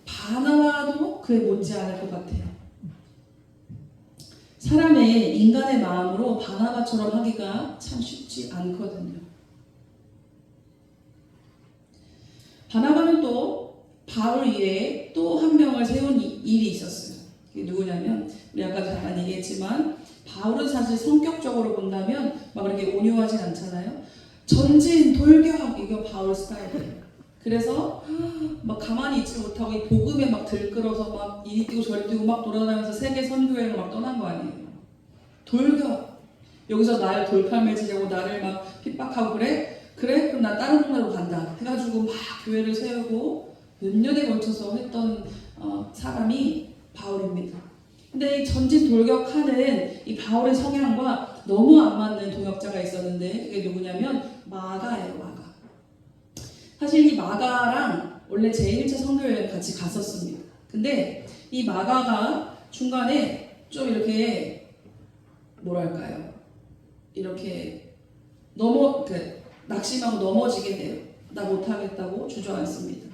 바나바도 그에 못지 않을 것 같아요. 사람의 인간의 마음으로 바나바처럼 하기가 참 쉽지 않거든요. 바나바는 또 바울 이외에 또 한 명을 세운 일이 있었어요. 그게 누구냐면 우리 아까 잠깐 얘기했지만 바울은 사실 성격적으로 본다면 막 그렇게 온유하진 않잖아요. 전진, 돌격 이거 바울 스타일이에요. 그래서 막 가만히 있지 못하고 이 복음에 막 들끓어서 막 이리 뛰고 저리 뛰고 막 돌아다니면서 세계 선교여행을 막 떠난 거 아니에요. 돌격. 여기서 날 돌팔매질하고 나를 막 핍박하고 그래? 그럼 나 다른 동네로 간다 해가지고 막 교회를 세우고 몇 년에 걸쳐서 했던 사람이 바울입니다. 근데 이 전진 돌격하는 이 바울의 성향과 너무 안 맞는 동역자가 있었는데 그게 누구냐면 마가예요. 마가. 사실 이 마가랑 원래 제1차 선교여행 같이 갔었습니다. 근데 이 마가가 중간에 좀 이렇게 뭐랄까요? 이렇게 낙심하고 넘어지게 돼요. 나 못하겠다고 주저앉습니다.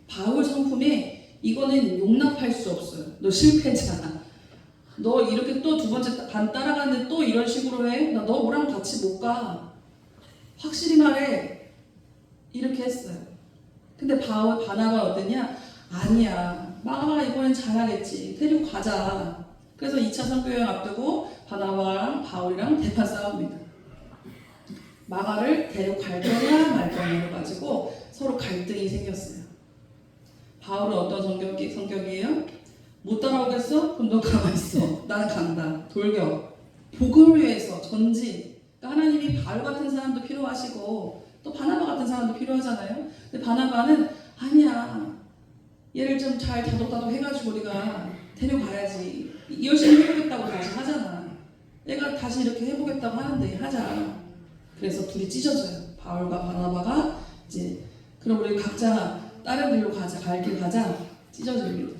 바울 성품에 이거는 용납할 수 없어요. 너 실패잖아. 너 이렇게 또 두 번째 반 따라가는데 또 이런 식으로 해? 나 너랑 같이 못 가. 확실히 말해. 이렇게 했어요. 근데 바나바가 어땠냐? 아니야. 마가가 이번엔 잘하겠지. 데리고 가자. 그래서 2차 선교여행 앞두고 바나바랑 바울이랑 대판 싸웁니다. 마가를 데려갈 거냐 말 거냐를 가지고 서로 갈등이 생겼어요. 바울은 어떤 성격이에요? 못 따라오겠어? 그럼 너 가만히 있어. 난 간다. 돌격. 복음을 위해서 전진. 그러니까 하나님이 바울 같은 사람도 필요하시고 또 바나바 같은 사람도 필요하잖아요. 근데 바나바는 아니야. 얘를 좀 잘 다독다독 해가지고 우리가 데려가야지. 열심히 해보겠다고 다시 하잖아. 얘가 다시 이렇게 해보겠다고 하는데 하자. 그래서 둘이 찢어져요. 바울과 바나바가 이제 그럼 우리 각자 다른 길로 가자. 갈 길 가자. 찢어집니다.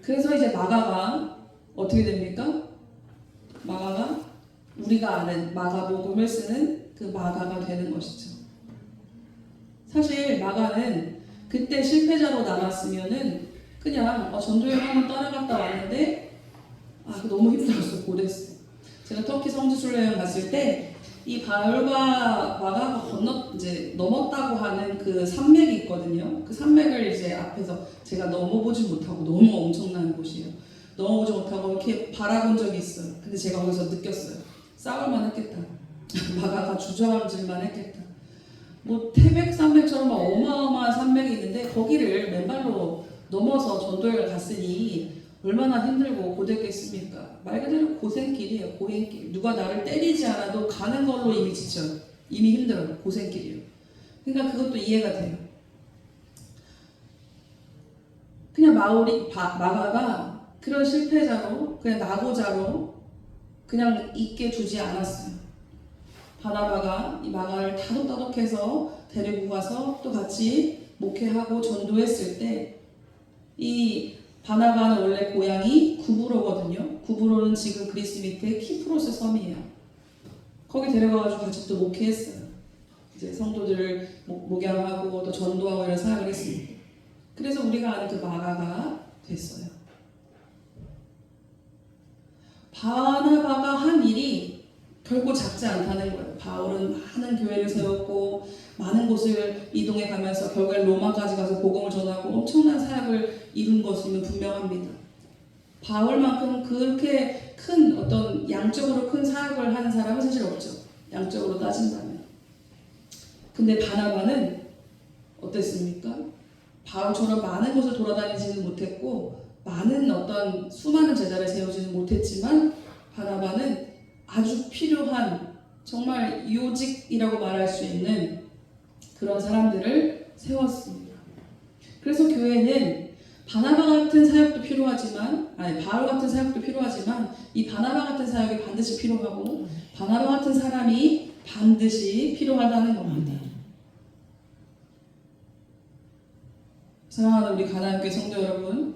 그래서 이제 마가가 어떻게 됩니까? 마가가 우리가 아는 마가복음을 쓰는 그 마가가 되는 것이죠. 사실 마가는 그때 실패자로 남았으면은 그냥 전도여행 한번 따라갔다 왔는데 너무 힘들었어. 고됐어. 제가 터키 성지순례 여행 갔을 때 이 바울과 마가가 이제 넘었다고 하는 그 산맥이 있거든요. 그 산맥을 이제 앞에서 제가 넘어보지 못하고 너무 엄청난 곳이에요. 넘어보지 못하고 이렇게 바라본 적이 있어요. 근데 제가 거기서 느꼈어요. 싸울만 했겠다. 마가가 주저앉을만 했겠다. 뭐 태백산맥처럼 막 어마어마한 산맥이 있는데 거기를 맨발로 넘어서 전도여행을 갔으니 얼마나 힘들고 고됐겠습니까? 말 그대로 고생길이에요. 고행길. 누가 나를 때리지 않아도 가는 걸로 이미 지쳐요. 이미 힘들어요. 고생길이에요. 그러니까 그것도 이해가 돼요. 그냥 마가가 그런 실패자로 그냥 낙오자로 그냥 있게 두지 않았어요. 바나바가 이 마가를 다독다독해서 데리고 가서 또 같이 목회하고 전도했을 때 이 바나바는 원래 고향이 구브로거든요. 구브로는 지금 그리스 밑에 키프로스 섬이에요. 거기 데려가가지고 같이 또 목회했어요. 이제 성도들을 목양하고 또 전도하고 이런 사역을 했습니다. 그래서 우리가 아는 그 마가가 됐어요. 바나바가 한 일이 결코 작지 않다는 거예요. 바울은 많은 교회를 세웠고 많은 곳을 이동해 가면서 결국에 로마까지 가서 복음을 전하고 엄청난 사역을 이룬 것은 분명합니다. 바울만큼 그렇게 큰 어떤 양적으로 큰 사역을 하는 사람은 사실 없죠. 양적으로 따진다면. 근데 바나바는 어땠습니까? 바울처럼 많은 곳을 돌아다니지는 못했고 많은 어떤 수많은 제자를 세우지는 못했지만 바나바는 아주 필요한 정말 요직이라고 말할 수 있는 그런 사람들을 세웠습니다. 그래서 교회는 바나바 같은 사역도 필요하지만 바울 같은 사역도 필요하지만 이 바나바 같은 사역이 반드시 필요하고 바나바 같은 사람이 반드시 필요하다는 겁니다. 사랑하는 우리 가나안교회 성도 여러분,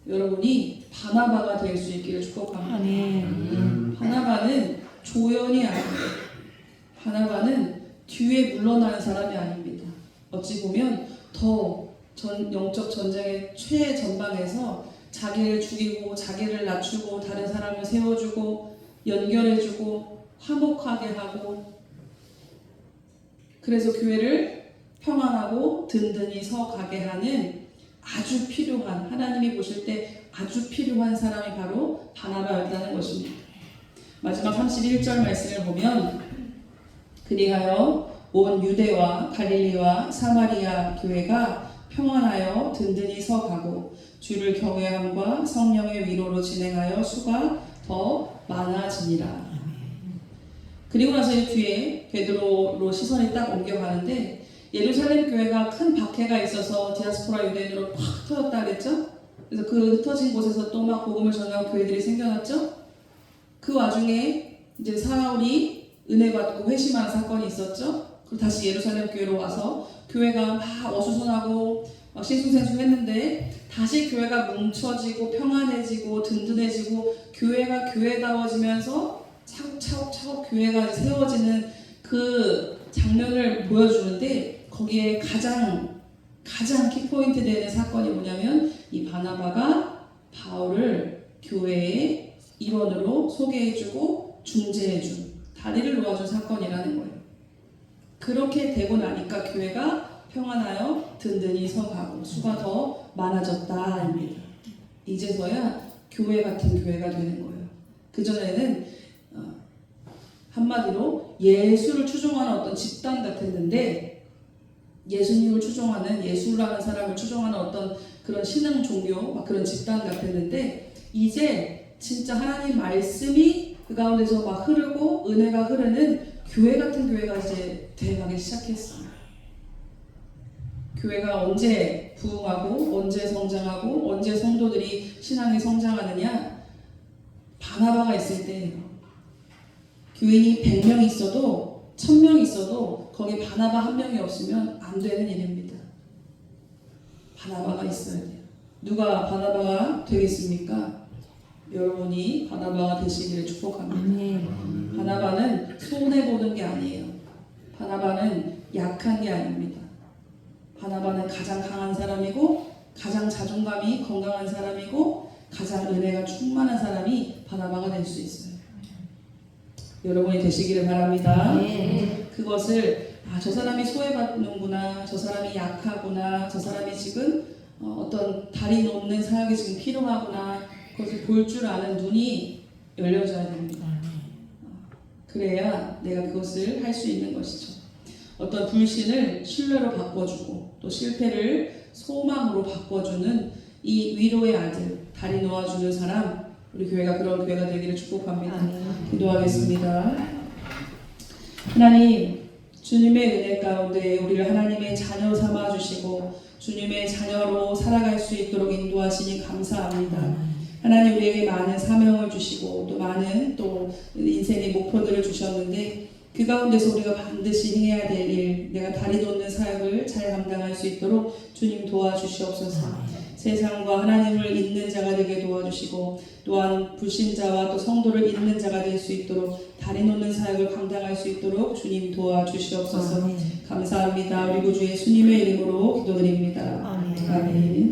여러분이 바나바가 될 수 있기를 축복합니다. 바나바는 조연이 아닙니다. 바나바는 뒤에 물러나는 사람이 아닙니다. 어찌 보면 더 영적 전쟁의 최전방에서 자기를 죽이고 자기를 낮추고 다른 사람을 세워주고 연결해주고 화목하게 하고 그래서 교회를 평안하고 든든히 서가게 하는 아주 필요한 하나님이 보실 때 아주 필요한 사람이 바로 바나바였다는 것입니다. 마지막 31절 말씀을 보면 그리하여 온 유대와 갈릴리와 사마리아 교회가 평안하여 든든히 서가고 주를 경외함과 성령의 위로로 진행하여 수가 더 많아지니라. 그리고 나서 이 뒤에 베드로로 시선이 딱 옮겨가는데 예루살렘 교회가 큰 박해가 있어서 디아스포라 유대인으로 팍 터졌다 그랬죠? 그래서 그 흩어진 곳에서 또 막 복음을 전하는 교회들이 생겨났죠? 그 와중에 이제 사울이 은혜 받고 회심하는 사건이 있었죠? 그리고 다시 예루살렘 교회로 와서 교회가 막 어수선하고 막 실수생수했는데 다시 교회가 뭉쳐지고 평안해지고 든든해지고 교회가 교회다워지면서 차곡차곡 교회가 세워지는 그 장면을 보여주는데 거기에 가장 키포인트 되는 사건이 뭐냐면 이 바나바가 바울을 교회의 일원으로 소개해주고 중재해준 다리를 놓아준 사건이라는 거예요. 그렇게 되고 나니까 교회가 평안하여 든든히 서가고 수가 더 많아졌다. 이제서야 교회 같은 교회가 되는 거예요. 그전에는 한마디로 예수를 추종하는 어떤 집단 같았는데 예수님을 추종하는 예수라는 사람을 추종하는 어떤 그런 신흥 종교 막 그런 집단 같았는데 이제 진짜 하나님 말씀이 그 가운데서 막 흐르고 은혜가 흐르는 교회 같은 교회가 이제 되어가기 시작했어요. 교회가 언제 부흥하고 언제 성장하고 언제 성도들이 신앙이 성장하느냐 바나바가 있을 때예요. 교인이 100명 있어도 1000명 있어도 거기 바나바 한 명이 없으면 안 되는 일입니다. 바나바가 있어야 돼요. 누가 바나바가 되겠습니까? 여러분이 바나바가 되시기를 축복합니다. 바나바는 손해보는 게 아니에요. 바나바는 약한 게 아닙니다. 바나바는 가장 강한 사람이고 가장 자존감이 건강한 사람이고 가장 은혜가 충만한 사람이 바나바가 될 수 있어요. 여러분이 되시기를 바랍니다. 네. 그것을 저 사람이 소외받는구나, 저 사람이 약하구나, 저 사람이 지금 어떤 다리 놓는 사역이 지금 필요하구나, 그것을 볼 줄 아는 눈이 열려져야 됩니다. 그래야 내가 그것을 할 수 있는 것이죠. 어떤 불신을 신뢰로 바꿔주고 또 실패를 소망으로 바꿔주는 이 위로의 아들, 다리 놓아주는 사람, 우리 교회가 그런 교회가 되기를 축복합니다. 기도하겠습니다. 하나님, 주님의 은혜 가운데 우리를 하나님의 자녀 삼아 주시고 주님의 자녀로 살아갈 수 있도록 인도하시니 감사합니다. 하나님, 우리에게 많은 사명을 주시고 또 많은 또 인생의 목표들을 주셨는데 그 가운데서 우리가 반드시 해야 될 일, 내가 다리 놓는 사역을 잘 감당할 수 있도록 주님 도와주시옵소서. 세상과 하나님을 잇는 자가 되게 도와주시고 또한 불신자와 또 성도를 잇는 자가 될 수 있도록 다리 놓는 사역을 감당할 수 있도록 주님 도와주시옵소서. 감사합니다. 우리 구주 예수님의 이름으로 기도드립니다. 아멘.